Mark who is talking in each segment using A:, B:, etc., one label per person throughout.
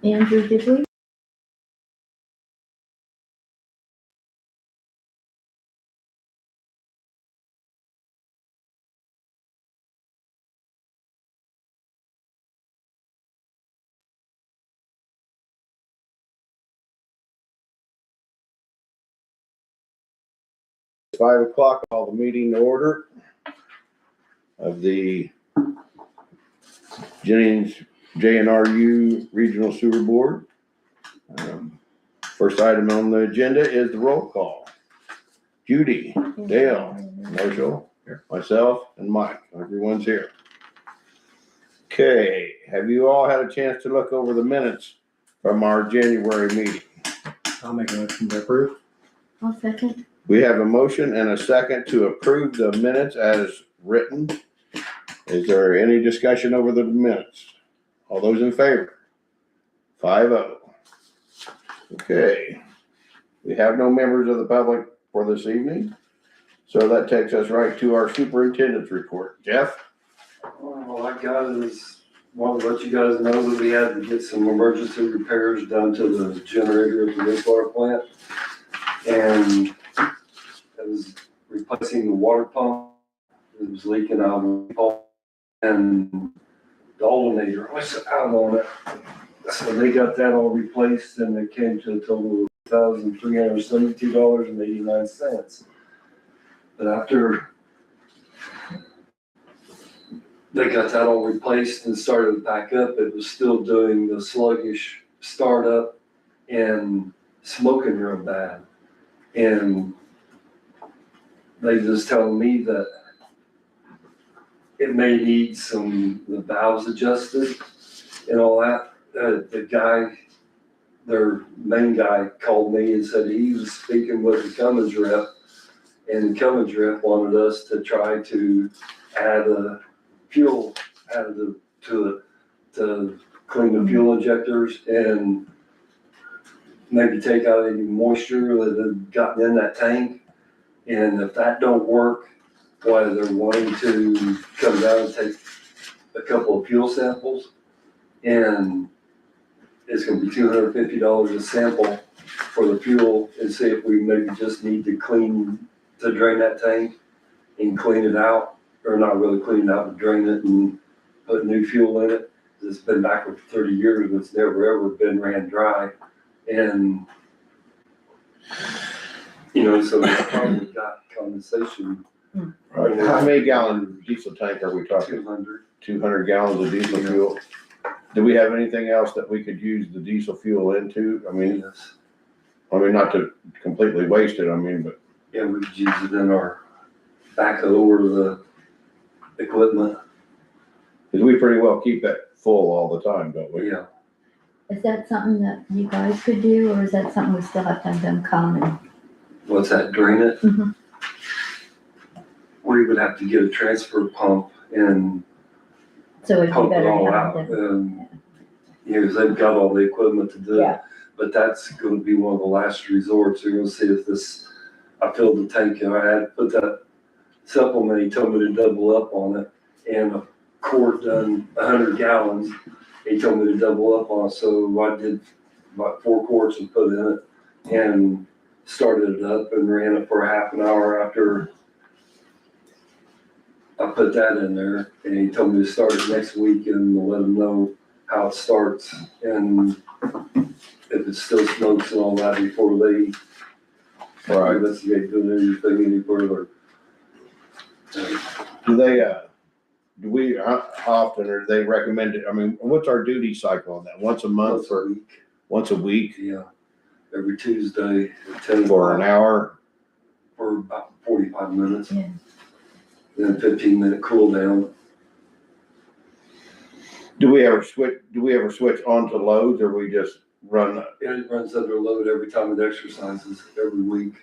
A: Andrew, did we?
B: It's 5 o'clock, call the meeting to order of the Jennings JNRU Regional Sewer Board. First item on the agenda is the roll call. Judy, Dale, Marshall, myself, and Mike. Everyone's here. Okay, have you all had a chance to look over the minutes from our January meeting?
C: I'll make a motion to approve.
A: I'll second.
B: We have a motion and a second to approve the minutes as written. Is there any discussion over the minutes? All those in favor? 5-0. Okay. We have no members of the public for this evening. So that takes us right to our superintendent's report. Jeff?
D: All I got is, want to let you guys know that we had to get some emergency repairs done to the generator at the wastewater plant. And it was replacing the water pump. It was leaking out of the pump. And the alternator was out on it. So they got that all replaced and it came to a total of $1,372.89. But after they got that all replaced and started back up, it was still doing the sluggish startup and smoking real bad. And they just telling me that it may need the valves adjusted and all that. The guy, their main guy, called me and said he was speaking with the Cummins rep, and the Cummins rep wanted us to try to add a fuel additive to it to clean the fuel injectors and maybe take out any moisture that had gotten in that tank. And if that don't work, why they're wanting to come down and take a couple of fuel samples, and it's gonna be $250 a sample for the fuel, and see if we maybe just need to drain that tank and clean it out, or not really clean it out, but drain it and put new fuel in it. It's been back for 30 years, and it's never ever been ran dry. And, so we probably got condensation.
B: Right. How many gallon diesel tank are we talking?
D: 200.
B: 200 gallons of diesel fuel. Do we have anything else that we could use the diesel fuel into?
D: Yes.
B: Not to completely waste it, but.
D: Yeah, we could use it in our backhoe or the equipment.
B: Cause we pretty well keep that full all the time, don't we?
D: Yeah.
A: Is that something that you guys could do, or is that something we still have to have them come and?
D: What's that, drain it?
A: Mhm.
D: We would have to get a transfer pump and
A: So it'd be
D: pump it
A: better to
D: all
A: have
D: out.
A: them.
D: Because they've got all the equipment to do it.
A: Yeah.
D: But that's gonna be one of the last resorts. We're gonna see if I filled the tank and I had put that supplement, he told me to double up on it. And a quart done 100 gallons, he told me to double up on it. So I did about 4 quarts and put in it and started it up and ran it for a half an hour after I put that in there. And he told me to start it next week and let him know how it starts and if it still smokes and all that before they investigate doing anything any further.
B: Do we, how often are they recommended? What's our duty cycle on that? Once a month or once a week?
D: Yeah, every Tuesday at 10
B: For an hour?
D: For about 45 minutes.
A: Yeah.
D: Then 15-minute cool down.
B: Do we ever switch onto loads, or we just run?
D: It runs under load every time it exercises, every week.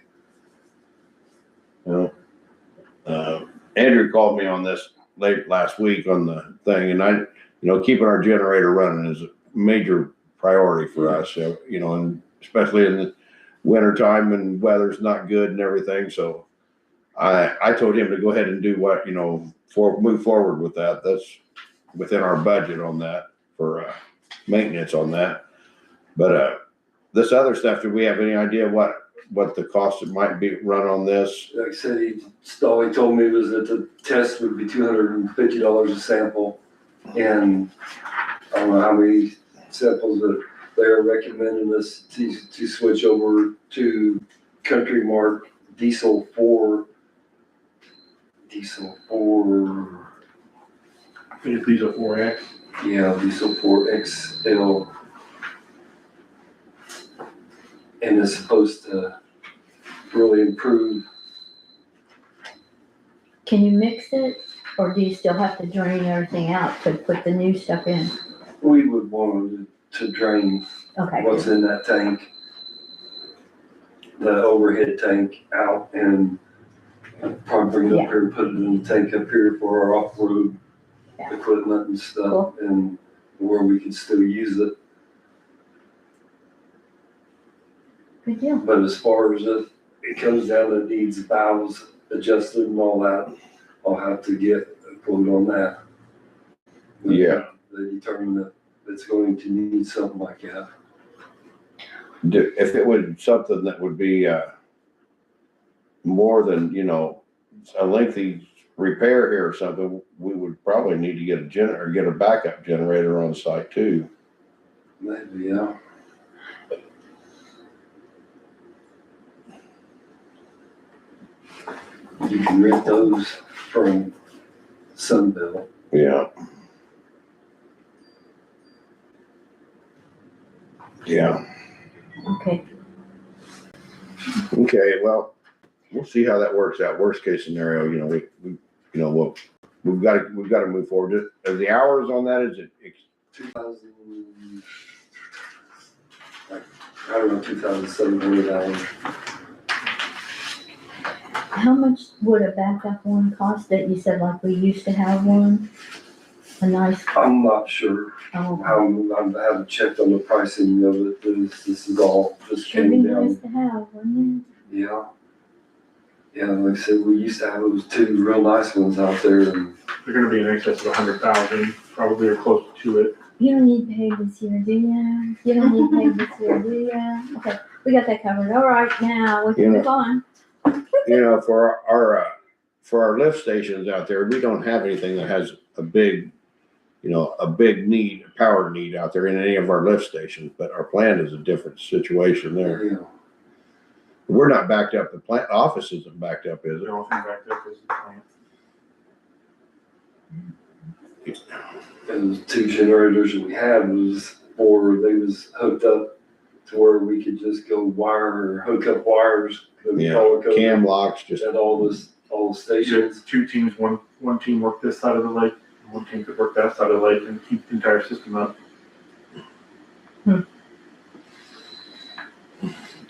B: Andrew called me on this late last week on the thing, and keeping our generator running is a major priority for us, and especially in the winter time when weather's not good and everything. So I told him to go ahead and do what, move forward with that. That's within our budget on that for maintenance on that. But, this other stuff, do we have any idea what the cost it might be run on this?
D: Like I said, all he told me was that the test would be $250 a sample. And I don't know how many samples that they're recommending us to switch over to Country Mark Diesel 4. Diesel 4,
C: I think these are 4X.
D: yeah, Diesel 4 XL. And it's supposed to really improve.
A: Can you mix it, or do you still have to drain everything out to put the new stuff in?
D: We would want to drain
A: Okay,
D: what's
A: good.
D: in that tank, the overhead tank out, and probably bring it up here and put it in the tank up here for our off-road
A: Yeah.
D: equipment and stuff,
A: Cool.
D: and where we can still use it.
A: Good deal.
D: But as far as it comes down, it needs valves adjusted and all that, I'll have to get a quote on that.
B: Yeah.
D: They determine that it's going to need something like that.
B: If it would, something that would be, more than, a lengthy repair here or something, we would probably need to get get a backup generator on site too.
D: Maybe, yeah. You can rent those from Sunbelt.
B: Yeah. Yeah.
A: Okay,
B: Okay, well, we'll see how that works out. Worst case scenario, we've got to move forward. Are the hours on that, is it,
D: 2000, like, I don't know, 2,700 hours.
A: how much would a backup one cost that you said like we used to have one? A nice,
D: I'm not sure.
A: oh,
D: I haven't checked on the pricing of it. This is all just
A: should be
D: came
A: nice
D: down.
A: to have, wouldn't
D: Yeah. Yeah, like I said, we used to have those two real nice ones out there, and
C: They're gonna be in excess of 100,000, probably or close to it.
A: it? You don't need paid this year, do ya? You don't need paid this year, do ya? Okay, we got that covered. All right, now we can
B: Yeah.
A: move on.
B: for our lift stations out there, we don't have anything that has a big need, a power need out there in any of our lift stations, but our plant is a different situation there.
D: you know,
B: We're not backed up. The plant office isn't backed up, is
C: The
B: it?
C: only thing back there is the plant.
D: those two generators that we had was, or they was hooked up to where we could just go wire or hook up wires.
B: Yeah,
D: color code
B: cam locks, just,
D: at all the stations.
C: Two teams, one team worked this side of the lake, and one team could work that side of the lake and keep the entire system up.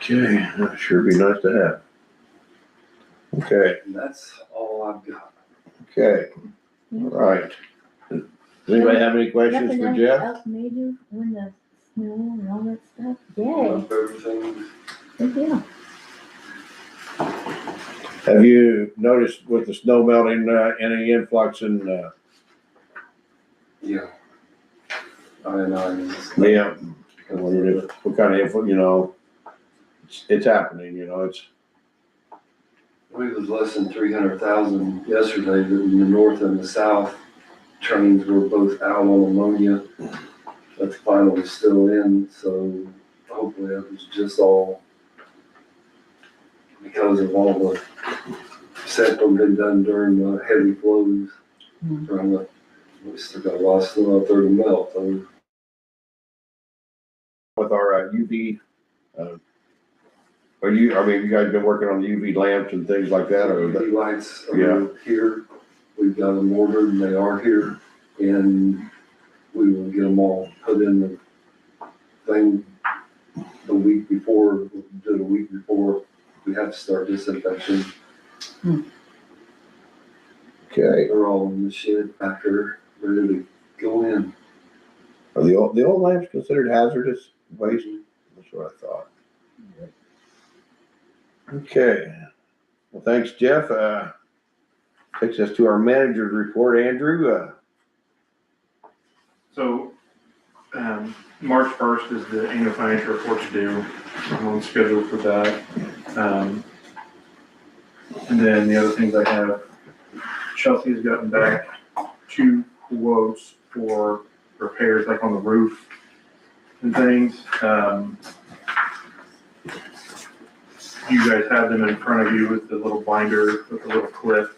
B: okay, that sure be nice to have. Okay,
D: And that's all I've got.
B: okay, all right. Does anybody have any questions
A: Nothing
B: for
A: else
B: Jeff?
A: else major when the snow and all that stuff? Yay,
D: Love everything.
A: good deal.
B: Have you noticed with the snow melting, any influx in,
D: Yeah. I
B: yeah, I wondered if, what kind of influx, it's happening, it's,
D: We was less than 300,000 yesterday, but in the north and the south, trains were both out on ammonia. That's finally still in, so hopefully it was just all because of all the sampling been done during the heavy flows. We still got a lot of snow out there to melt.
B: with our UV, you guys been working on the UV lamps and things like that, or?
D: UV lights
B: Yeah.
D: are here. We've got them ordered and they are here. And we will get them all put in the thing the week before, we have to start disinfection.
B: Okay,
D: They're all in the shed back there, ready to go in.
B: are the old lamps considered hazardous waste? That's what I thought. Okay, well, thanks, Jeff. Takes us to our manager's report, Andrew.
C: So, March 1st is the annual financial reports due. I'm on schedule for that. And then the other things I have, Chelsea has gotten back 2 quotes for repairs like on the roof and things. You guys have them in front of you with the little binder with the little clip.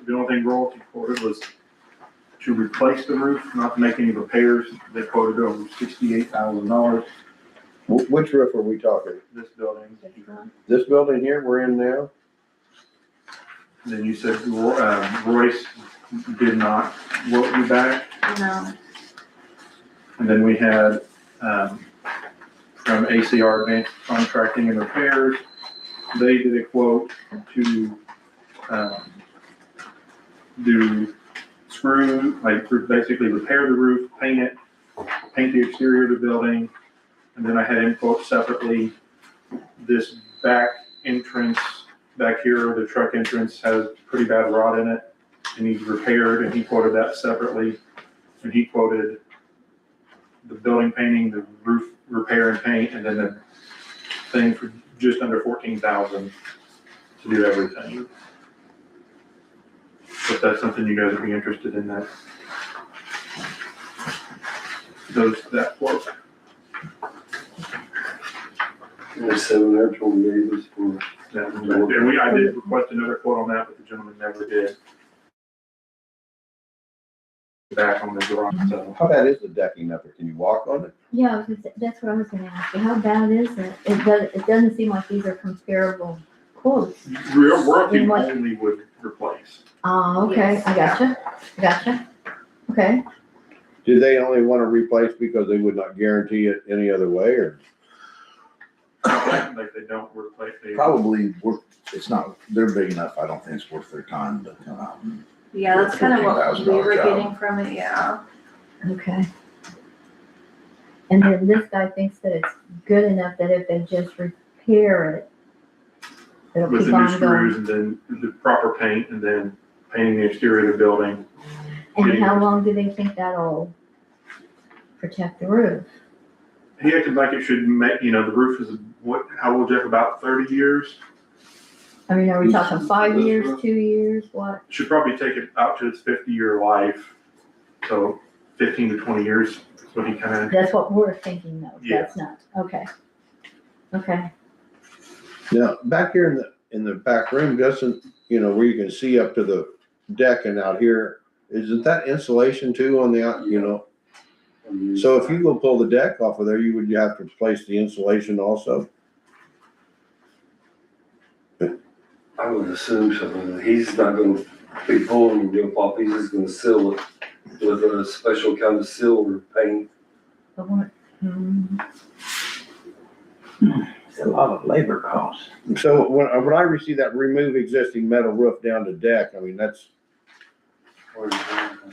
C: The only thing Royalty quoted was to replace the roof, not to make any repairs. They quoted over $68,000.
B: Which roof are we talking?
C: This building.
B: This building here we're in now?
C: And then you said Royce did not quote you back.
A: No.
C: And then we had from ACR Advanced Contracting and Repairs, they did a quote to do screw, like basically repair the roof, paint it, paint the exterior of the building. And then I had him quote separately, this back entrance back here, the truck entrance has pretty bad rot in it. It needs repaired, and he quoted that separately. And he quoted the building painting, the roof repair and paint, and then the thing for just under $14,000 to do everything. If that's something you guys would be interested in, that quote.
D: There's 7 actual neighbors for.
C: And I did request another quote on that, but the gentleman never did. Back on the garage, so.
B: How bad is the decking up there? Can you walk on it?
A: Yeah, I was gonna say, that's what I was gonna ask you. How bad is it? It doesn't seem like these are comparable quotes.
C: Royalty
A: In what-
C: only would replace.
A: Oh, okay,
E: Yes.
A: I gotcha. Okay,
B: Did they only want to replace because they would not guarantee it any other way, or?
C: Like they don't replace.
F: Probably worth, it's not, they're big enough, I don't think it's worth their time to come out and.
E: Yeah, that's kind of what we were
F: $14,000 job.
E: getting from it, yeah.
A: okay. And then this guy thinks that it's good enough that if they just repair it, it'll
C: With
A: keep
C: the new
A: on
C: screws
A: going.
C: and then the proper paint and then painting the exterior of the building.
A: And how long do they think that'll protect the roof?
C: He acted like it should make, the roof is, how old, Jeff, about 30 years?
A: I mean, are we talking 5
D: This
A: years,
D: roof?
A: 2 years, what?
C: Should probably take it out to its 50-year life. So 15 to 20 years is what he kind of,
A: That's what we're thinking though,
C: Yeah.
A: that's not, okay. Okay,
B: Now, back here in the back room, Justin, where you can see up to the deck and out here, isn't that insulation too on the out, So if you go pull the deck off of there, you have to replace the insulation also?
D: I would assume so. He's not gonna be pulling the roof off, he's just gonna seal it with a special kind of seal or paint.
A: but what,
F: It's a lot of labor costs.
B: So when I receive that remove existing metal roof down to deck, I mean, that's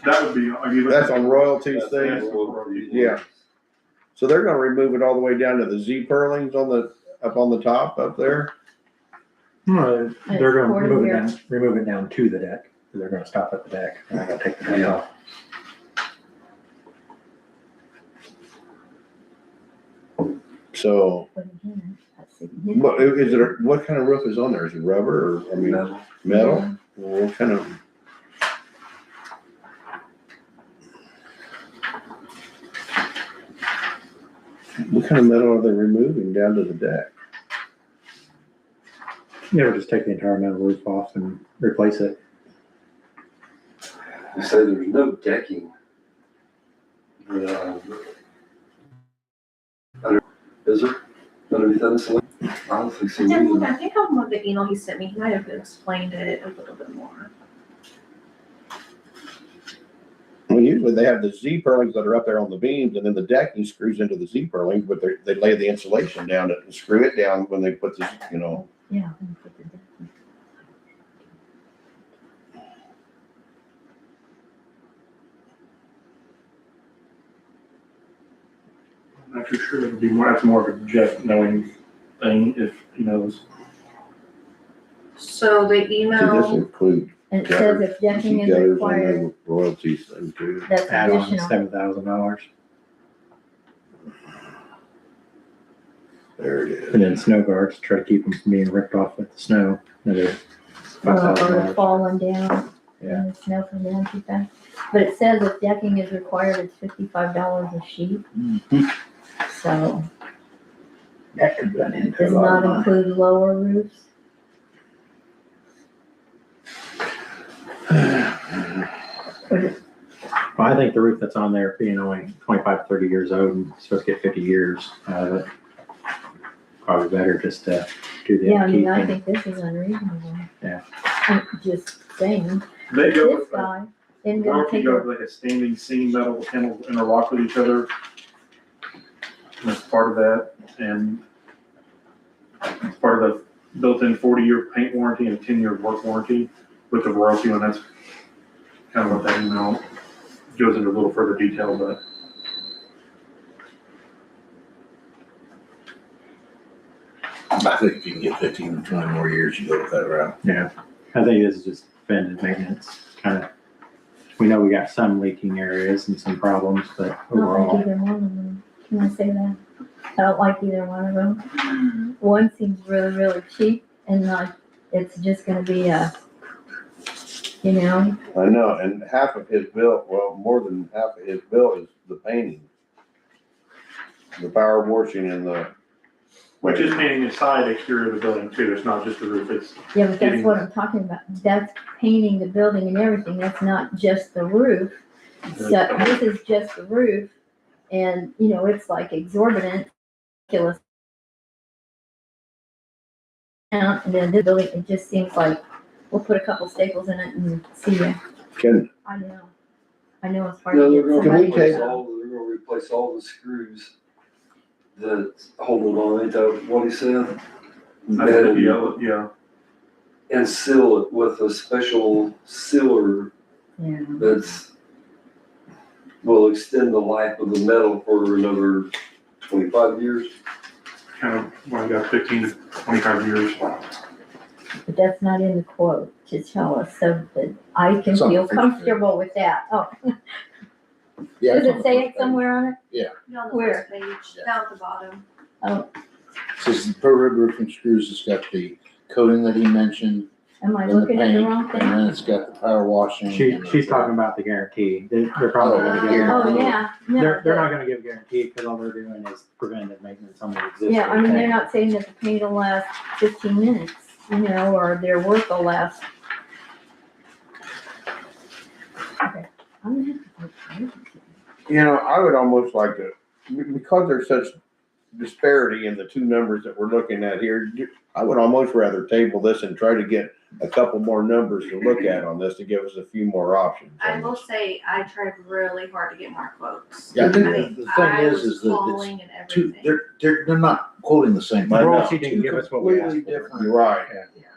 C: that would be.
B: That's on royalties
C: That's
B: thing?
C: royalties.
B: Yeah. So they're gonna remove it all the way down to the Z purlings up on the top up there?
G: No, they're
A: It's
G: gonna
A: quarter
G: remove
A: here.
G: remove it down to the deck. They're gonna stop at the deck. They're not gonna take the deck off.
B: So,
A: but again, that's significant.
B: what kind of roof is on there? Is it rubber or,
D: Metal.
B: metal? Well, what kind of? What kind of metal are they removing down to the deck?
G: They would just take the entire metal roof off and replace it.
D: You say there's no decking. Is there? Underneath that insulation? I don't think so either.
E: I think on the email he sent me, he might have explained it a little bit more.
B: Well, usually they have the Z purlings that are up there on the beams, and then the decking screws into the Z purlings, but they lay the insulation down and screw it down when they put the,
A: Yeah. and put the deck in.
C: I'm not too sure. It would be more, that's more of a Jeff knowing thing if he knows.
E: So So the
B: Should this
E: email,
B: include
A: And it says if decking is
B: gutters on
A: required,
B: the royalties thing too?
A: that's
G: Add on
A: additional.
G: $7,000.
B: There it is.
G: And then snow guards, try to keep them from being ripped off with the snow. Another
A: Or
G: $5,000.
A: falling down,
G: Yeah.
A: and the snow from down too fast. But it says if decking is required, it's $55 a sheet, so
F: That could run into a
A: does
F: lot
A: not
F: of money.
A: include lower roofs.
G: Well, I think the roof that's on there being only 25, 30 years old and supposed to get 50 years out of it. Probably better just to do the
A: Yeah, I mean,
G: upkeep.
A: I
G: and-
A: think this is unreasonable.
G: Yeah.
A: I'm just saying,
C: They go
A: this
C: with,
A: guy isn't gonna
C: Rocky
A: take
C: go
A: a,
C: with like a standing seam metal panel interlock with each other. And that's part of that, and it's part of the built-in 40-year paint warranty and a 10-year work warranty with the royalty one. That's kind of what that email goes into a little further detail, but
F: I think if you can get 15 to 20 more years, you go with that route.
G: Yeah, I think this is just preventive maintenance, kind of. We know we got some leaking areas and some problems, but
A: I don't like
G: overall,
A: either one of them. Can I say that? I don't like either one of them. One seems really, really cheap and like, it's just gonna be a, you know,
B: I know, and half of his bill, well, more than half of his bill is the painting. The power washing and the.
C: which is painting inside exterior of the building too. It's not just the roof, it's,
A: yeah, but that's what I'm talking about. That's painting the building and everything. That's not just the roof. So this is just the roof and, you know, it's like exorbitant, ridiculous. And then this building, it just seems like, we'll put a couple staples in it and see ya.
B: Can,
A: I know it's hard
D: No,
A: to
D: they're
A: get
D: gonna
B: Can we
A: somebody.
D: replace
B: take-
D: all, they're gonna replace all the screws that hold it on, ain't that what he said?
C: I think, yeah.
D: And seal it with a special sealer
A: Yeah.
D: that's, will extend the life of the metal for another 25 years.
C: Kind of, well, I got 15 to 25 years.
A: But that's not in the quote to tell us, so that I can
F: It's on the
A: feel
F: first
A: comfortable with that. Oh,
F: Yeah,
A: does
F: it's on
A: it
F: the
A: say
F: first
A: it somewhere on it?
E: on the
A: Where?
E: first page, down at the bottom.
A: Oh,
F: page. Says the per rib roofing screws, it's got the coating that he mentioned,
A: am I
F: and the
A: looking at the
F: paint,
A: wrong
F: and
A: thing?
F: then it's got the power washing. and the-
G: she's talking about the guarantee. They're probably gonna give.
F: Yeah.
A: Oh, yeah, no.
G: They're not gonna give a guarantee because all they're doing is preventive maintenance on the existing.
A: Yeah, I mean, they're
G: thing.
A: not saying that the paint will last 15 minutes, you know, or their work will last. Okay, I'm gonna have to.
B: you know, I would almost like to, because there's such disparity in the two numbers that we're looking at here, I would almost rather table this and try to get a couple more numbers to look at on this to give us a few more options.
E: I will say, I tried really hard to get more quotes.
F: Yeah,
E: I
F: the
E: mean,
F: thing
E: I
F: is
E: was
F: that it's
E: calling and
F: two,
E: everything.
F: they're not quoting the same.
B: I
F: thing.
B: know.
G: Royalty didn't give us what we asked
F: Completely
G: for.
F: different.
B: You're right.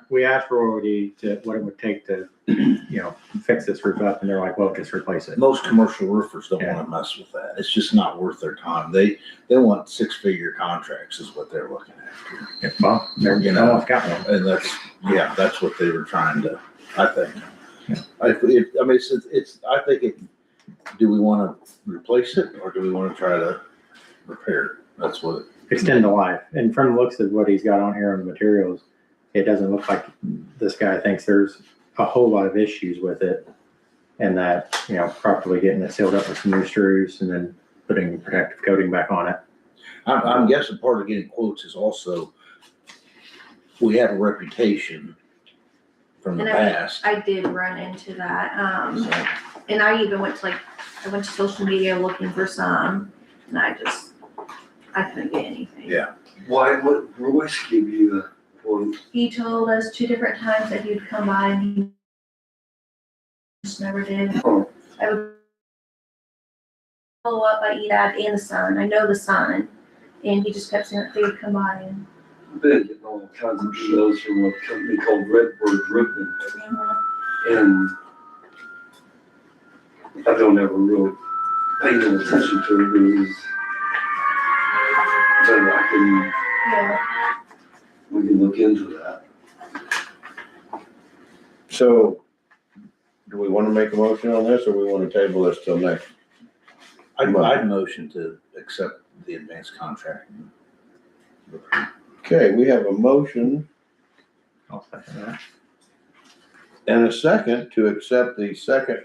G: We asked Royalty to, what it would take to, you know, fix this roof up, and they're like, well, just replace it.
F: Most commercial roofers don't
G: Yeah.
F: wanna mess with that. It's just not worth their time. They want 6-figure contracts is what they're looking at.
G: Well, they're,
F: You know.
G: almost got one.
F: And that's what they were trying to, I think.
G: Yeah.
F: I mean, I think do we wanna replace it or do we wanna try to repair it? That's what,
G: Extend the life. And from the looks of what he's got on here on the materials, it doesn't look like this guy thinks there's a whole lot of issues with it. And that, you know, properly getting it sealed up with some new screws and then putting protective coating back on it.
F: I'm guessing part of getting quotes is also, we have a reputation from the
E: And
F: past.
E: I did run into that, and I even went to I went to social media looking for some, and I couldn't get anything.
F: Yeah.
D: Why, what, Royce give you the one?
E: He told us 2 different times that he'd come by and he just never did.
D: Oh.
E: I would follow up by EDAD and the Sun. I know the Sun, and he just kept saying that they would come by and.
D: I've been getting all kinds of emails from a company called Redbird Roofing, and I don't ever really pay any attention to it because then
E: Yeah.
D: we can look into that.
B: So, do we wanna make a motion on this, or we wanna table this till next?
F: I'd motion to accept the advanced contract.
B: Okay, we have a motion
G: I'll second that.
B: and a second to accept the second,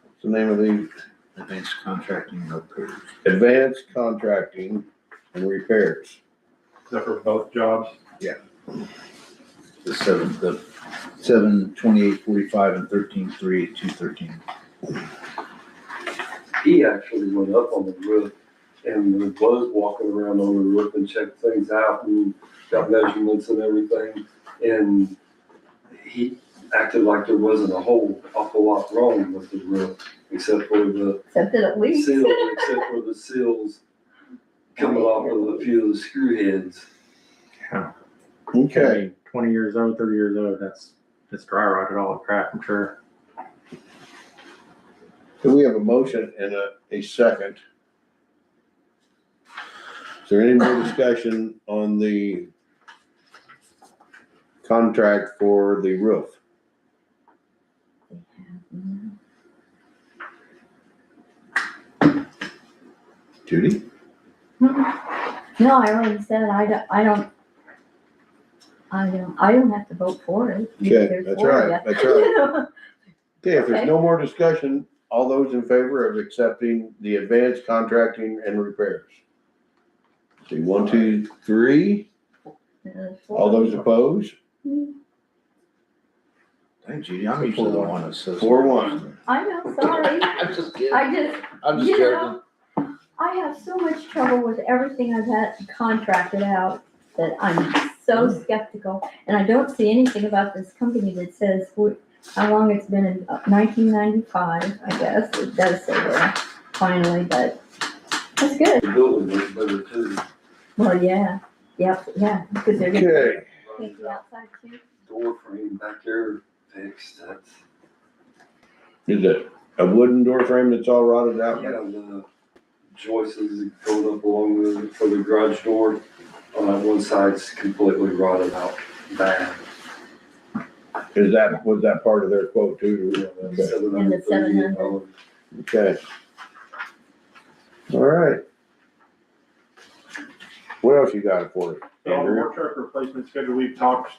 B: what's the name of the
F: Advanced contracting and repairs.
B: advanced contracting and repairs?
C: Is that for both jobs?
F: The 7/28/45 and 13/3/213.
D: He actually went up on the roof and was walking around on the roof and checked things out and got measurements and everything. And he acted like there wasn't a whole awful lot wrong with the roof, except for the
A: Except that it leaks.
D: seals, except for the seals coming off of a few of the screw heads.
B: Okay,
G: 20 years old, 30 years old, it's dry rotted all the crap, I'm sure.
B: so we have a motion and a second. Is there any more discussion on the contract for the roof? Judy?
A: No, I already said, I don't have to vote for it.
B: Okay,
A: There's
B: that's
A: four of
B: right,
A: ya.
B: that's right.
A: You know?
B: Okay, if there's
A: Okay.
B: no more discussion, all those in favor of accepting the advanced contracting and repairs? See, 1, 2, 3,
A: There's four.
B: all those opposed?
F: Hey Judy, I'm usually the one that says.
B: 4-1.
A: I know, sorry.
F: I'm just kidding.
A: I'm
F: just
A: you
F: joking.
A: know, I have so much trouble with everything I've had contracted out that I'm so skeptical. And I don't see anything about this company that says how long it's been in 1995, I guess. It does say there finally, but that's good.
D: The building was better too.
A: Well, yeah, because they're gonna
B: Okay,
A: take the outside too.
D: Door frame back there fixed, that's,
B: is it a wooden door frame that's all rotted out?
D: yeah, the joists going up along for the garage door on that one side's completely rotted out bad.
B: Was that part of their quote too? Okay.
A: And the 700.
B: Okay. All right. What else you got for us,
C: So on the
B: Andrew?
C: work truck replacement schedule, we've talked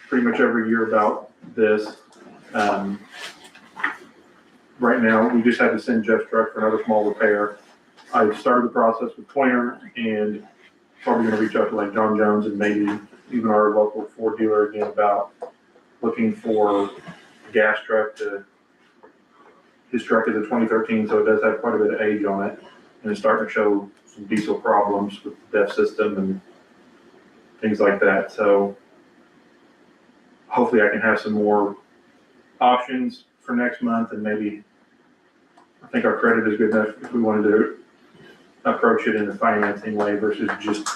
C: pretty much every year about this. Right now, we just had to send Jeff's truck for another small repair. I started the process with Pointer and probably gonna reach out to like John Jones and maybe even our local Ford dealer again about looking for a gas truck his truck is a 2013, so it does have quite a bit of age on it. And it's starting to show some diesel problems with the DEF system and things like that. So hopefully I can have some more options for next month, and maybe I think our credit is good enough if we wanted to approach it in a financing way versus just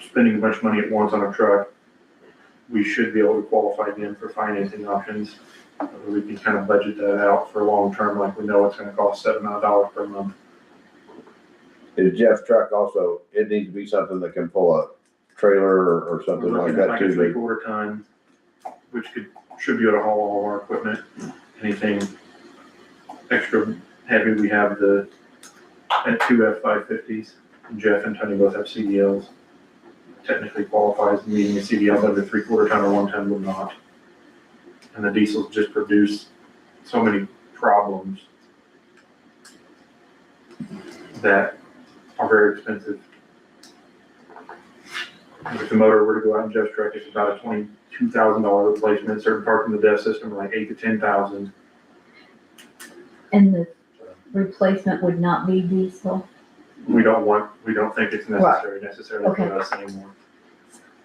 C: spending a bunch of money at once on a truck. We should be able to qualify again for financing options. We can kind of budget that out for long term, like we know it's gonna cost $700 per month.
B: Is Jeff's truck also, it needs to be something that can pull a trailer or something
C: We're
B: like
C: looking at
B: that
C: like a
B: too?
C: 3/4 ton, which should be able to haul all of our equipment. Anything extra heavy, we have at 2 F-550s. Jeff and Tony both have CDLs. Technically qualifies, meaning a CDL under 3/4 ton or 1 ton would not. And the diesels just produce so many problems that are very expensive. If the motor were to go out in Jeff's truck, it's about a $22,000 replacement. Certain parts in the DEF system are like $8,000 to $10,000.
A: And the replacement would not be diesel.
C: We don't think it's necessarily
A: Okay.
C: for us anymore.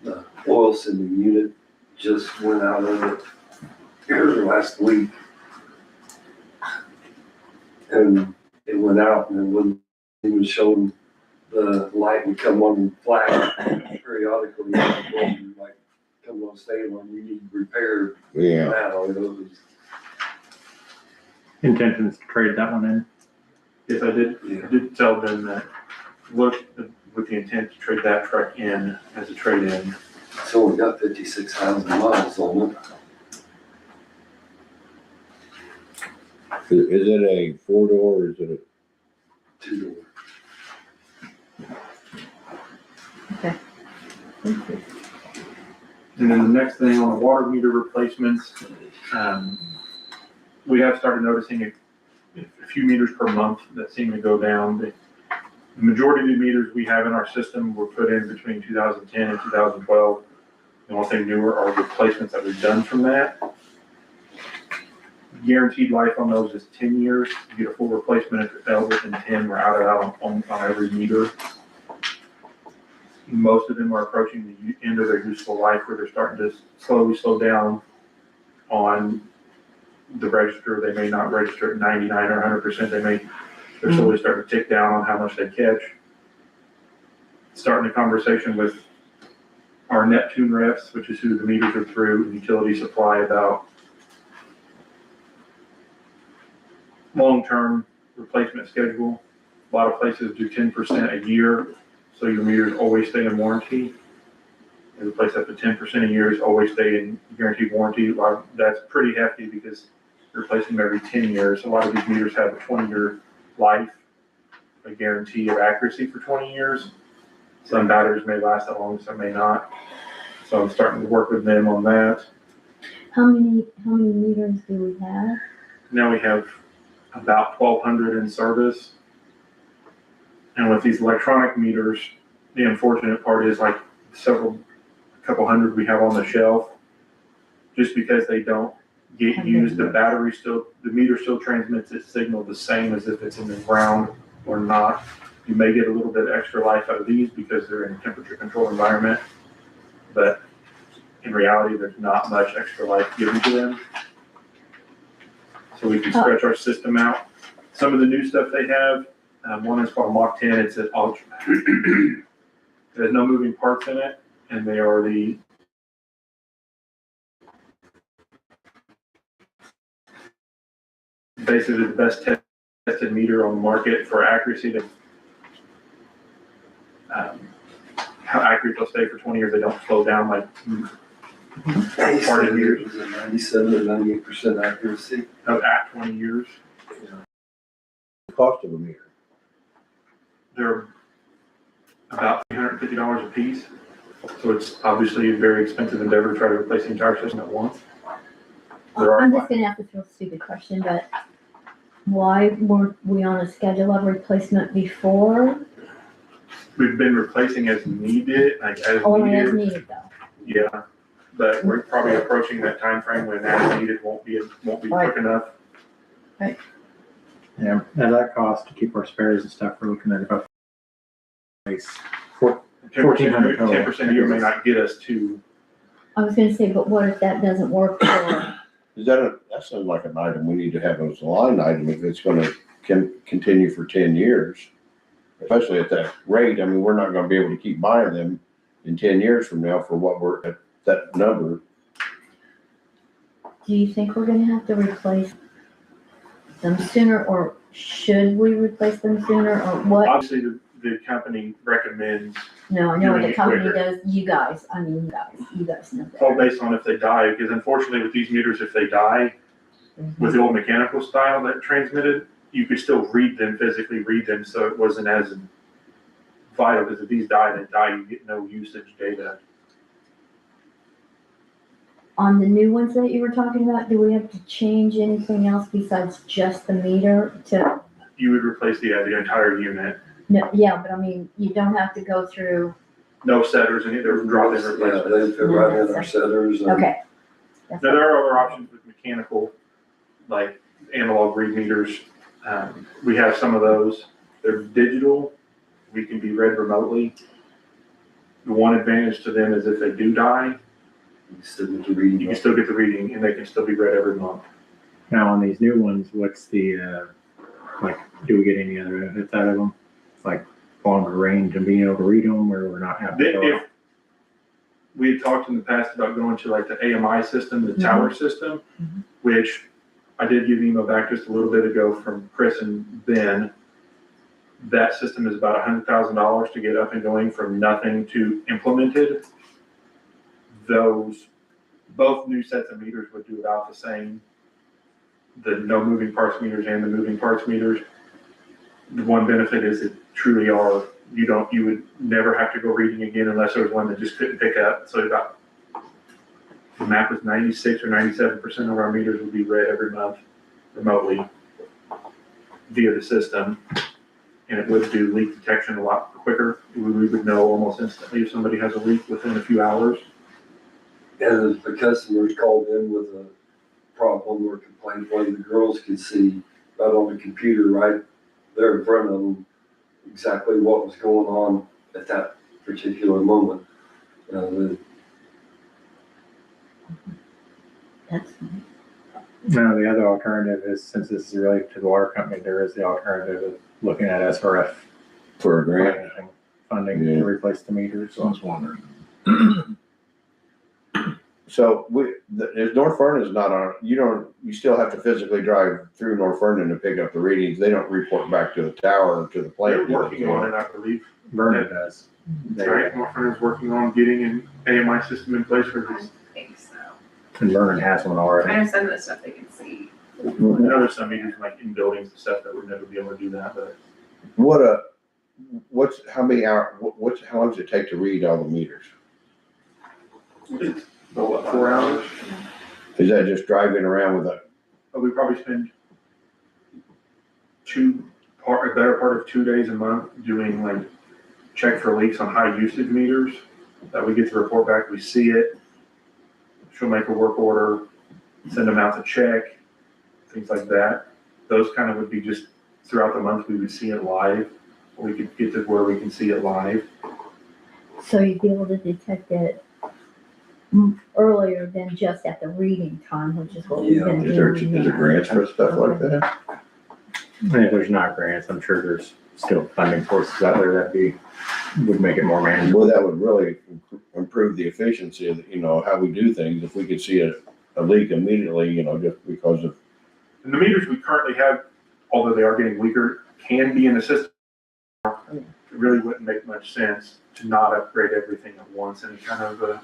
D: The oil sending unit just went out of it here last week. And it went out and it wouldn't even show the light would come on and flash periodically. Like, come on, stay on, you need repair
B: Yeah,
D: now. It was,
G: Intentions to trade that one in.
C: Yes, I
D: yeah.
C: did tell them that, look, with the intent to trade that truck in as a trade-in.
D: It's only got 56,000 miles on it.
B: Is it a 4-door or is it a?
D: Two-door.
A: Thank you.
C: And then the next thing on the water meter replacements, we have started noticing a few meters per month that seem to go down. The majority of the meters we have in our system were put in between 2010 and 2012. The only thing newer are replacements that we've done from that. Guaranteed life on those is 10 years. You get a full replacement if it fails within 10. We're out on every meter. Most of them are approaching the end of their useful life where they're starting to slowly slow down on the register. They may not register at 99 or 100%. They're slowly starting to tick down on how much they catch. Starting a conversation with our Neptune reps, which is who the meters are through, utility supply, about long-term replacement schedule. A lot of places do 10% a year, so your meters always stay in warranty. They replace up to 10% a year, always stay in guaranteed warranty. That's pretty hefty because you're replacing them every 10 years. A lot of these meters have a 20-year life, a guarantee of accuracy for 20 years. Some batteries may last that long, some may not. So I'm starting to work with them on that.
A: How many meters do we have?
C: Now we have about 1,200 in service. And with these electronic meters, the unfortunate part is like a couple hundred we have on the shelf. Just because they don't get used, the meter still transmits its signal the same as if it's in the ground or not. You may get a little bit extra life out of these because they're in a temperature controlled environment, but in reality, there's not much extra life given to them. So we can stretch our system out. Some of the new stuff they have, one is called Mach 10. It's an ultra. There's no moving parts in it, and they are basically the best tested meter on the market for accuracy. How accurate they'll stay for 20 years. They don't slow down like part of years.
D: 97 to 98% accuracy.
C: At 20 years.
B: The cost of a meter?
C: They're about $350 a piece. So it's obviously a very expensive endeavor to try to replace the entire system at once.
A: I'm just gonna ask this real stupid question, but why weren't we on a schedule of replacement before?
C: We've been replacing as needed, like as
A: Only as
C: needed.
A: needed though.
C: Yeah, but we're probably approaching that time frame when as needed won't be quick enough.
G: Yeah, and that cost to keep our spares and stuff, we're looking at about 1,400 total.
C: 10% a year may not get us to.
A: I was gonna say, but what if that doesn't work for,
B: Is that sounds like an item we need to have as a line item if it's gonna continue for 10 years. Especially at that rate. I mean, we're not gonna be able to keep buying them in 10 years from now for what we're at that number.
A: do you think we're gonna have to replace them sooner, or should we replace them sooner, or what?
C: Obviously, the company recommends,
A: No, I know what
C: doing
A: the
C: it
A: company
C: quicker.
A: does, you guys know
C: all
A: that.
C: based on if they die, because unfortunately with these meters, if they die, with the old mechanical style that transmitted, you could still physically read them, so it wasn't as vital, because if these die, you get no usage data.
A: On the new ones that you were talking about, do we have to change anything else besides just the meter to,
C: You would replace the entire unit,
A: no, yeah, but I mean, you don't have to go through,
C: no setters, and they're drop-in
D: Yeah,
C: replacements.
D: they fit right in our setters. And
A: okay.
C: Now, there are other options with mechanical, like analog read meters. We have some of those. They're digital. We can be read remotely. The one advantage to them is if they do die,
D: You still get to read.
C: you can still get the reading and they can still be read every month.
G: Now on these new ones, what's the, like, do we get any other benefits out of them? Like longer range and being able to read them, or we're not having to go
C: If we had talked in the past about going to like the AMI system, the tower system,
A: Mhm.
C: which I did get an email back just a little bit ago from Chris and Ben. That system is about $100,000 to get up and going from nothing to implemented. Both new sets of meters would do about the same the no moving parts meters and the moving parts meters. The one benefit is that truly are, you would never have to go reading again unless there was one that just couldn't pick up. So about, the map was 96 or 97% of our meters would be read every month remotely via the system. And it would do leak detection a lot quicker. We would know almost instantly if somebody has a leak within a few hours.
D: And if the customers called in with a problem or complaint, one of the girls could see right on the computer, right there in front of them, exactly what was going on at that particular moment.
A: That's fine.
G: No, the other alternative is, since this is related to the water company, there is the alternative of looking at SRF
B: For a grant.
G: funding
B: Yeah.
G: to replace the meters.
F: So I was wondering.
B: So if North Vernon is not on, you still have to physically drive through North Vernon to pick up the readings. They don't report back to the tower or to the
C: They're
B: plant.
C: working on it, I believe.
G: Vernon does.
C: Right, Northern is working on getting an AMI system in place for
H: I
C: this.
H: think so.
G: And Vernon has one
H: I
G: already.
H: know some of the stuff they can see.
C: I know there's some meters like in buildings and stuff that would never be able to do that, but
B: How many hours, how long does it take to read all the meters?
C: it's, what, 4 hours?
B: Is that just driving around with a,
C: But we probably spend a better part of 2 days a month doing like check for leaks on high usage meters that we get to report back. We see it. She'll make a work order, send them out to check, things like that. Those kind of would be just throughout the month, we would see it live. We could get to where we can see it live.
A: So you'd be able to detect it earlier than just at the reading time, which is what we've been
B: is there
A: doing.
B: grants for stuff like that?
G: And if there's not grants, I'm sure there's still funding sources out there would make it more manageable.
B: Well, that would really improve the efficiency of, how we do things. If we could see a leak immediately, just because of,
C: And the meters we currently have, although they are getting weaker, can be in the system. It really wouldn't make much sense to not upgrade everything at once and kind of,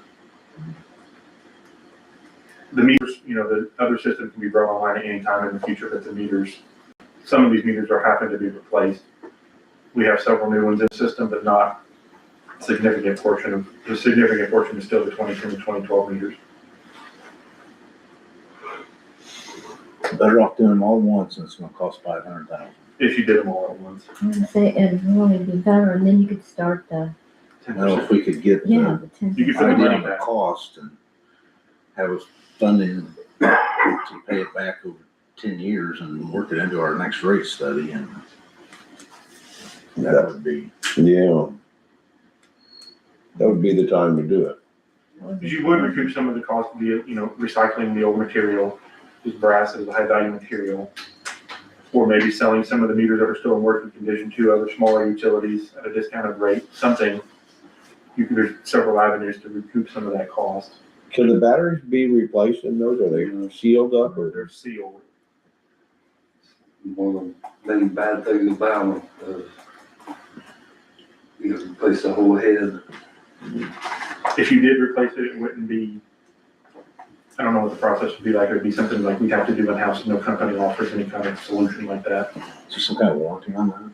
C: the meters, the other system can be brought online at any time in the future, but some of these meters are having to be replaced. We have several new ones in the system, but not a significant portion is still the 2010 to 2012 meters.
F: Better off doing them all at once, and it's gonna cost $500,000.
C: If you did them all at once.
A: I would say it'd really be better, and then you could start the,
C: 10%.
F: If we could get
A: yeah,
F: the
A: the 10%.
C: You could put the
F: idea
C: money
F: on the
C: back.
F: cost and have us funding to pay it back over 10 years and work it into our next rate study, and that would be.
B: yeah. That would be the time to do it.
C: Because you would recoup some of the cost of the, recycling the old material, because brass is a high value material. Or maybe selling some of the meters that are still in working condition to other smaller utilities at a discounted rate, something. There's several avenues to recoup some of that cost.
B: Can the batteries be replaced in those? Are they sealed up or?
C: They're sealed.
D: One of the many bad things about them, you have to replace the whole head.
C: If you did replace it, it wouldn't be, I don't know what the process would be like. It would be something like we'd have to do in-house. No company offers any kind of solution like that.
F: Is there some kind of warranty on those?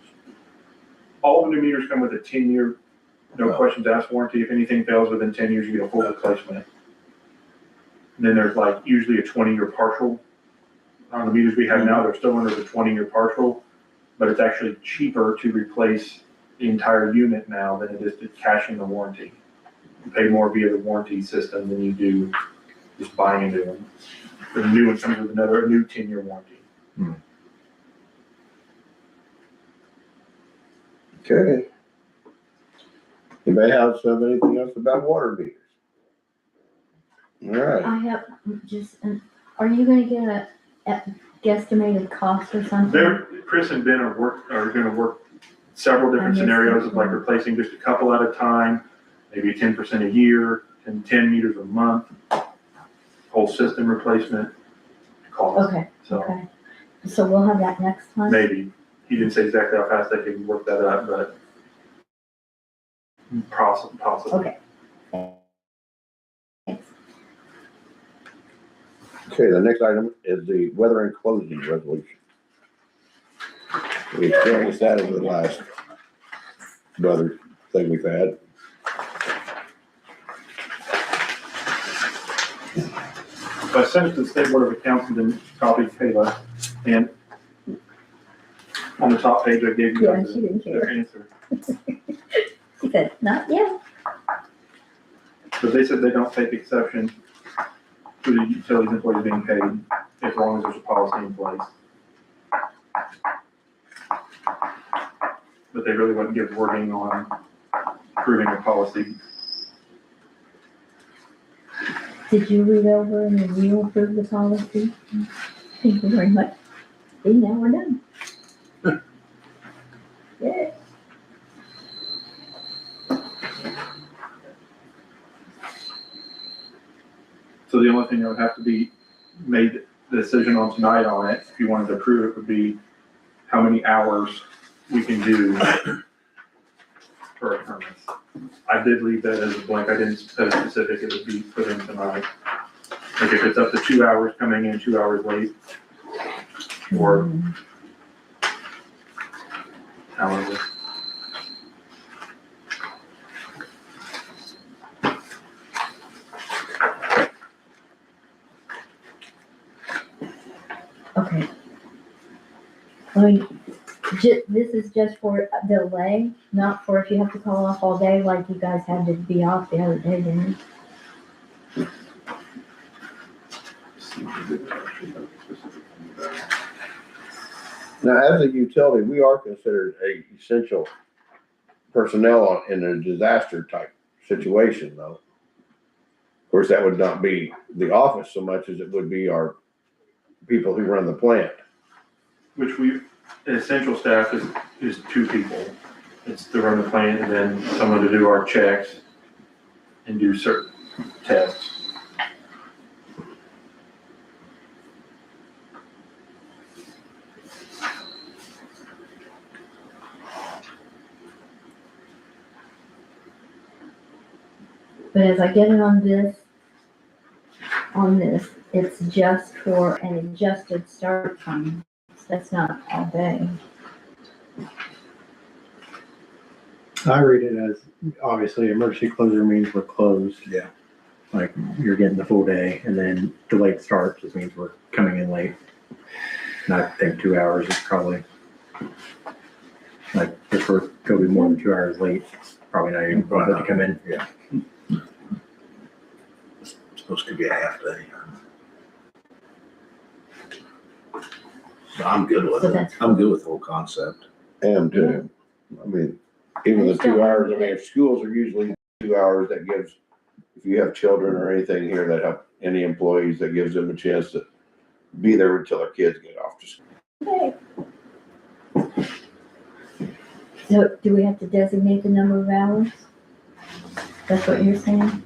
C: All the new meters come with a 10-year, no
F: Wow.
C: questions asked warranty. If anything fails within 10 years, you get a full replacement. And then there's like usually a 20-year partial. On the meters we have now, they're still under the 20-year partial, but it's actually cheaper to replace the entire unit now than it is to cash in the warranty. You pay more via the warranty system than you do just buying a new one. The new one comes with a new 10-year warranty.
B: Okay. Anybody have anything else about water meters? All right.
A: I have are you gonna get a guesstimated cost or something?
C: Chris and Ben are gonna work several different
A: I missed
C: scenarios
A: that
C: of like
A: one.
C: replacing just a couple at a time, maybe 10% a year, and 10 meters a month, whole system replacement cost.
A: Okay,
C: So
A: okay. So we'll have that next time?
C: maybe, he didn't say exactly how fast they can work that up, but possibly.
A: Okay. Thanks.
B: Okay, the next item is the weather and closing resolution. We experienced that over the last weather thing we've had.
C: So I sent it to the State Board of Accounts and then copied Kayla, and on the top page I gave you
A: Yeah,
C: guys
A: she didn't
C: their
A: care.
C: answer.
A: She said, not yet.
C: But they said they don't take exception to the utilities employees being paid as long as there's a policy in place. But they really wouldn't give wording on approving a policy.
A: Did you read over and then you approve the policy? Thank you very much. See, now we're done. Yeah.
C: So the only thing that would have to be made the decision on tonight on it, if you wanted to approve it, would be how many hours we can do for a permit. I did leave that as a blank, I didn't say specific, it would be put in tonight. Like if it's up to 2 hours coming in, 2 hours late, or however.
A: Okay. I mean, this is just for a delay, not for if you have to call off all day like you guys had to be off the other day, didn't you?
B: Now, as a utility, we are considered a essential personnel in a disaster type situation, though. Of course, that would not be the office so much as it would be our people who run the plant.
C: Which essential staff is 2 people. It's to run the plant and then someone to do our checks and do certain tests.
A: But as I get it on this, it's just for an adjusted start time. That's not all day.
G: I read it as, obviously, emergency closure means we're closed.
F: Yeah.
G: Like, you're getting the full day, and then delayed start just means we're coming in late. And I think 2 hours is probably, like, if we're gonna be more than 2 hours late, probably not even going to come in.
F: Yeah. Supposed to be a half day. So I'm good with
A: So
F: it.
A: that's-
F: I'm good with the whole concept.
B: And, I mean, even the 2 hours, I mean, if schools are usually 2 hours, that gives, if you have children or anything here that have any employees, that gives them a chance to be there until their kids get off to school.
A: Okay. So do we have to designate the number of hours? That's what you're saying?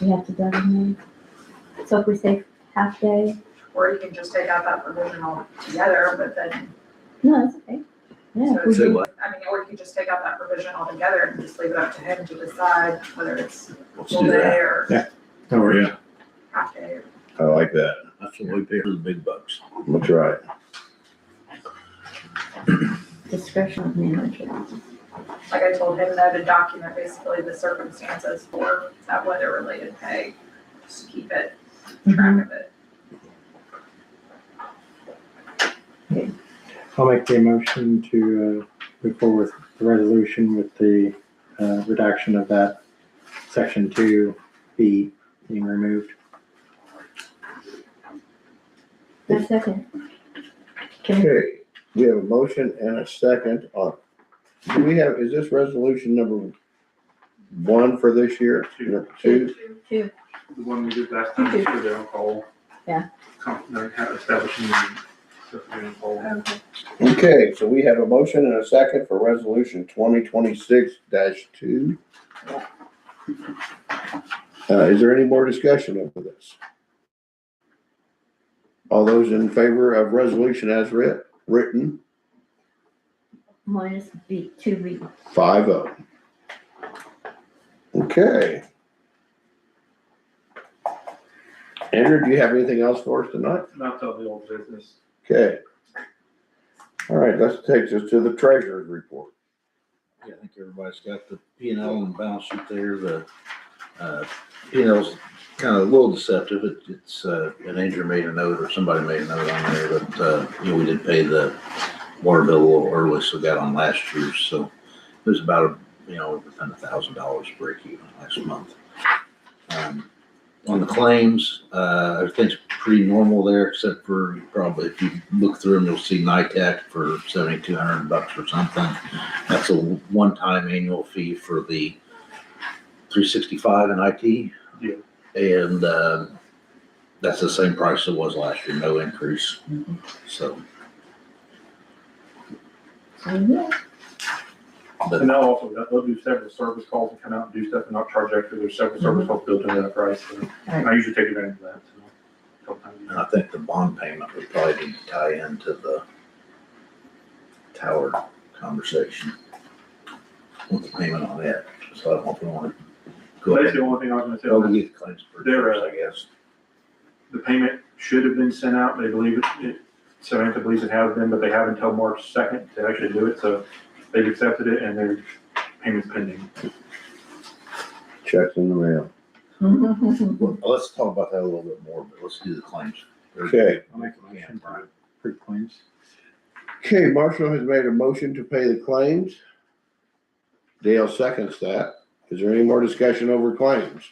A: We have to designate? So if we say half day,
H: Or you can just take out that provision altogether, but then,
A: no, that's okay. Yeah, if we
F: Say
A: do-
F: what?
H: I mean, or you can just take out that provision altogether and just leave it up to him to decide whether it's
F: Let's
H: full
F: do
H: day
F: that.
H: or
G: No worries.
H: half day.
B: I like that.
F: That's what we pay for the big bucks.
B: That's right.
A: discretion of manager.
H: Like I told him that to document basically the circumstances for that weather related pay, just to keep it track of it.
G: I'll make the motion to move forward with the resolution with the redaction of that section 2B being removed.
A: A second. Okay,
B: Okay, we have a motion and a second on, do we have, is this resolution number 1 for this year? Number 2?
A: two.
C: The one we did last time was for the alcohol.
A: Yeah.
C: Establishing the alcohol.
H: Okay.
B: Okay, so we have a motion and a second for resolution 2026-2. Is there any more discussion over this? All those in favor of resolution as written,
A: Minus B, 2B.
B: 5-0. Andrew, do you have anything else for us tonight?
C: Not till the old business.
B: Okay. All right, that takes us to the treasurer's report.
F: Yeah, I think everybody's got the P and L and balance sheet there. The, P and L's kind of a little deceptive. It's, an Andrew made a note or somebody made a note on there that, we did pay the water bill a little early, so we got on last year's. So it was about, within $1,000 break even last month. On the claims, everything's pretty normal there, except for probably if you look through them, you'll see NITAC for $7,200 or something. That's a one-time annual fee for the 365 in IT.
C: Yeah.
F: And that's the same price it was last year, no increase. So,
A: Yeah.
F: but
C: And they'll also, they'll do several service calls and come out and do stuff and not charge extra. There's several service calls built into that price. So I usually take advantage of that. So a couple times a year.
F: and I think the bond payment would probably need to tie into the tower conversation. What's the payment on that? So I don't know if we want to go
C: That's
F: ahead.
C: the only thing I was gonna say.
F: Well, we get the claims for
C: They're,
F: first, I guess.
C: The payment should have been sent out. They believe Samantha believes it has been, but they have until March 2nd to actually do it. So they've accepted it and their payment's pending.
B: Checks in the mail.
F: Well, let's talk about that a little bit more, but let's do the claims.
B: Okay.
G: I'll make a motion to approve claims.
B: Okay, Marshall has made a motion to pay the claims. Dale seconds that. Is there any more discussion over claims?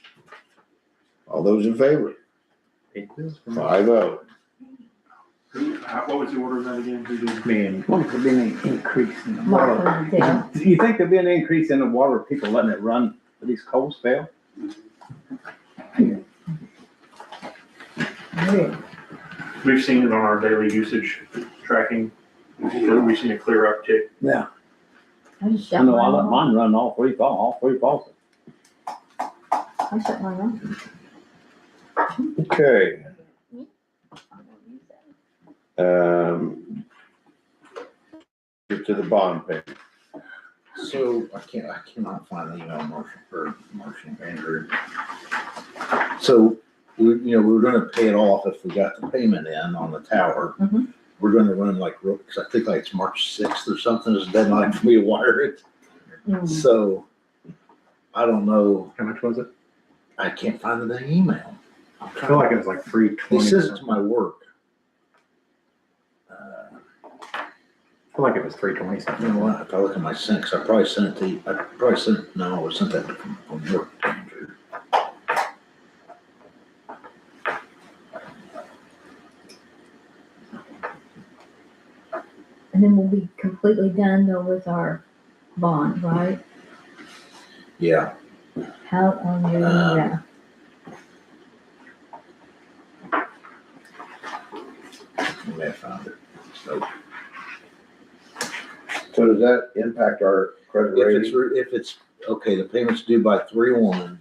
B: All those in favor?
G: Paid bills for me.
B: 5-0.
C: What was the order of that again? Who did?
G: Me and
I: Wonder if there'll be any increase in the water.
A: Mark and Dale.
I: Do you think there'll be an increase in the water, people letting it run for these cold spell?
A: Really?
C: We've seen it on our daily usage tracking. We've seen a clear uptick.
I: Yeah.
A: I just
I: I
A: shut
I: know I
A: mine
I: let
A: off.
I: mine run all three faucets.
A: I shut mine off.
B: Okay. Get to the bond payment.
F: So I cannot find the email Marshall Andrew. So we were gonna pay it off if we got the payment in on the tower.
A: Mhm.
F: We're gonna run cause I think like it's March 6th or something is the deadline for me to wire it.
A: Mm.
F: So I don't know.
G: how much was it?
F: I can't find the dang email. I'm
G: I
F: trying
G: feel like it was like
F: It
G: 320.
F: says it's my work.
G: I feel like it was 320
F: You
G: something.
F: know what, if I look at my sent, 'cause I probably sent it to you, I sent that from work to Andrew.
A: And then we'll be completely done though with our bond, right?
F: Yeah,
A: How, yeah.
F: I may have found it. So
B: So does that impact our credit rating?
F: if it's, okay, the payment's due by 3/1,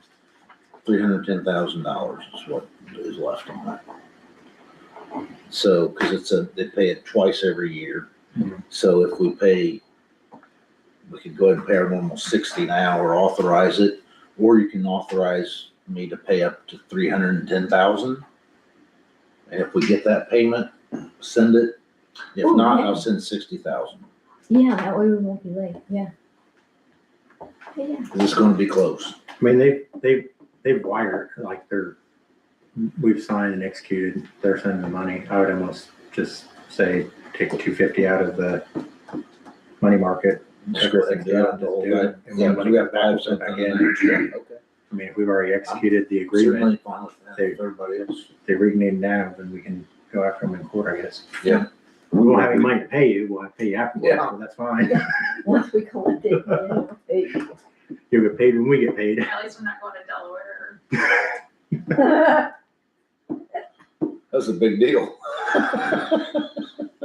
F: $310,000 is what is left on it. So, cause they pay it twice every year.
G: Mhm.
F: So if we could go ahead and pay our normal 60 now or authorize it, or you can authorize me to pay up to 310,000. And if we get that payment, send it. If
A: Oh,
F: not,
A: yeah.
F: I'll send 60,000.
A: Yeah, that way we won't be late, yeah. Yeah.
F: Cause it's gonna be close.
G: I mean, they've wired, like we've signed and executed, they're sending the money. I would almost just say, take 250 out of the money market.
F: Just go ahead and do it, the whole thing.
G: And
F: Yeah,
G: when money
F: we
G: goes
F: got
G: back,
F: five
G: we'll put it back
F: something.
G: in.
F: Okay.
G: I mean, if we've already executed the agreement,
F: Certainly fine with that, with everybody else.
G: if they renege now, then we can go after them in court, I guess.
F: Yeah.
G: We won't have any money to pay you, we'll have to pay you afterwards,
F: Yeah.
G: so that's fine.
A: Once we collect it, yeah, hey.
G: You'll get paid when we get paid.
H: At least we're not going to Delaware.
F: That's a big deal.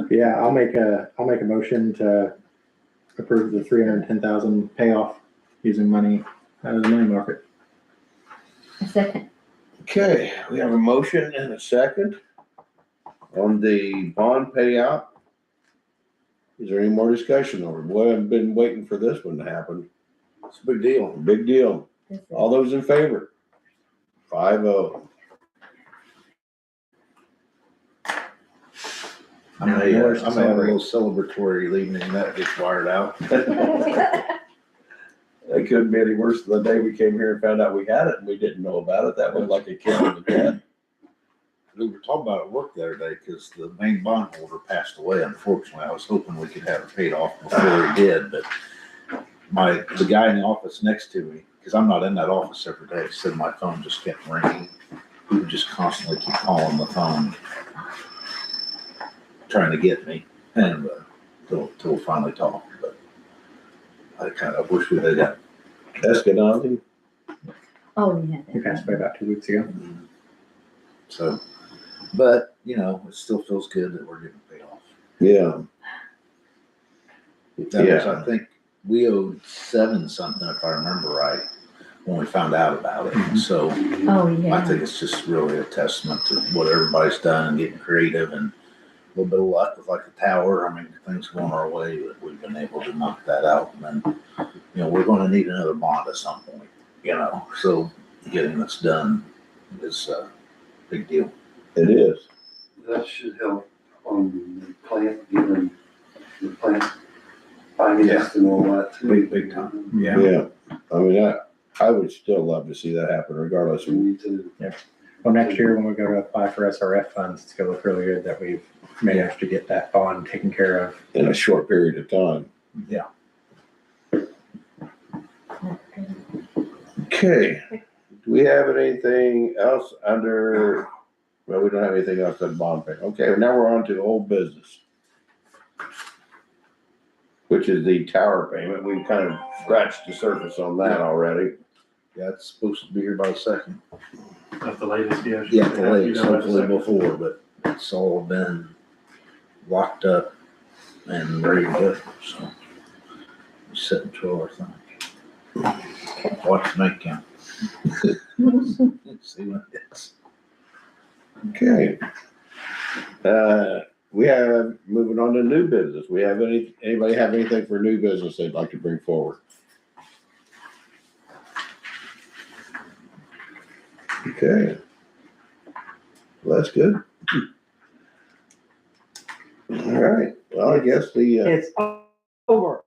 G: Yeah, I'll make a motion to approve the 310,000 payoff using money out of the money market.
A: A second.
B: Okay, we have a motion and a second on the bond payout. Is there any more discussion over it? Boy, I've been waiting for this one to happen. It's a big deal, big deal.
A: That's it.
B: All those in favor? 5-0.
F: I may have a little celebratory evening that gets wired out.
B: It couldn't be any worse than the day we came here and found out we had it and we didn't know about it. That was like a kid in the can.
F: We were talking about it at work the other day because the main bondholder passed away. Unfortunately, I was hoping we could have it paid off before he did, but the guy in the office next to me, because I'm not in that office every day, said my phone just kept ringing. He would just constantly keep calling the phone, trying to get me, and till we finally talked. But I kind of wish we had got.
B: Escalante?
A: Oh, yeah.
G: He passed away about 2 weeks ago.
F: So, but you know, it still feels good that we're getting paid off.
B: Yeah.
F: That was, I think, we owed 7 something if I remember right when we found out about it. So
A: Oh,
F: I
A: yeah.
F: think it's just really a testament to what everybody's done and getting creative and a little bit of luck with like the tower. I mean, things going our way, but we've been able to knock that out. And then, you know, we're going to need another bond at some point, you know, so getting this done is a big deal.
B: It is.
D: That should help on the plant, getting the plant financed and all that too.
F: Big time.
B: Yeah. I mean, I would still love to see that happen regardless of,
D: Me too.
G: Well, next year when we go to apply for SRF funds, it's gonna look really good that we've managed to get that bond taken care of.
B: in a short period of time.
F: Yeah.
B: Okay. Do we have anything else under, well, we don't have anything else on bond payment. Okay, now we're on to old business. Which is the tower payment. We've kind of scratched the surface on that already.
F: Yeah, it's supposed to be here by the 2nd.
C: That's the latest, yeah.
F: Yeah, the latest,
C: You know,
F: hopefully before, but it's all been locked up and ready to go, so. We sit and twirl our thumbs. Watch the night count. See what it is.
B: Okay. We have, moving on to new business. We have anybody have anything for new business they'd like to bring forward? Okay. Well, that's good. All right. Well, I guess
J: It's over.